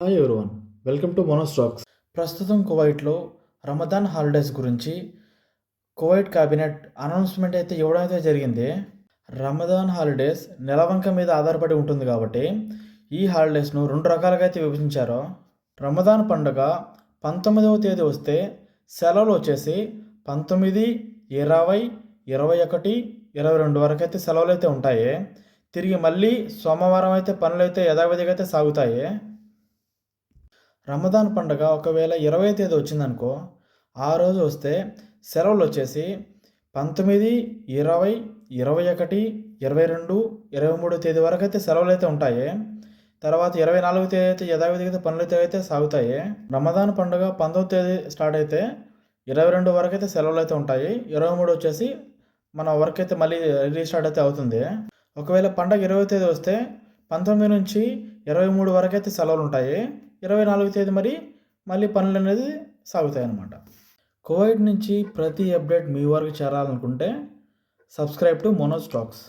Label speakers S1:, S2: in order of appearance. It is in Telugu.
S1: హాయ్ ఎవరివన్, వెల్కమ్ టు మోనోస్టాక్స్. ప్రస్తుతం కువైట్లో రమదాన్ హాలిడేస్ గురించి కువైట్ క్యాబినెట్ అనౌన్స్మెంట్ అయితే ఇవ్వడం అయితే జరిగింది. రమదాన్ హాలిడేస్ నెలవంక మీద ఆధారపడి ఉంటుంది కాబట్టి ఈ హాలిడేస్ను 2 రకాలుగా అయితే విభజించారు. రమదాన్ పండుగ 19వ తేదీ వస్తే సెలవులు వచ్చేసి 19, 20, 21, 22 వరకు అయితే సెలవులు అయితే ఉంటాయి. తిరిగి మళ్ళీ సోమవారం అయితే పనులు అయితే యథావిధిగా అయితే సాగుతాయి. రమదాన్ పండుగ ఒకవేళ 20వ తేదీ వచ్చిందనుకో, ఆ రోజు వస్తే సెలవులు వచ్చేసి 19, 20, 21, 22, 23 తేదీ వరకు అయితే సెలవులు అయితే ఉంటాయి. తర్వాత 24వ తేదీ అయితే యథావిధిగా పనులు అయితే సాగుతాయి. రమదాన్ పండుగ 19వ తేదీ స్టార్ట్ అయితే 22 వరకు అయితే సెలవులు అయితే ఉంటాయి. 23 వచ్చేసి మన వర్క్ అయితే మళ్ళీ రీస్టార్ట్ అయితే అవుతుంది. ఒకవేళ పండుగ 20వ తేదీ వస్తే 19 నుంచి 23 వరకు అయితే సెలవులు ఉంటాయి. 24వ తేదీ మళ్ళీ పనులు అనేది సాగుతాయి అన్నమాట. కువైట్ నుంచి ప్రతి అప్డేట్ మీ వరకు చేరాలనుకుంటే సబ్స్క్రైబ్ టు మోనోస్టాక్స్.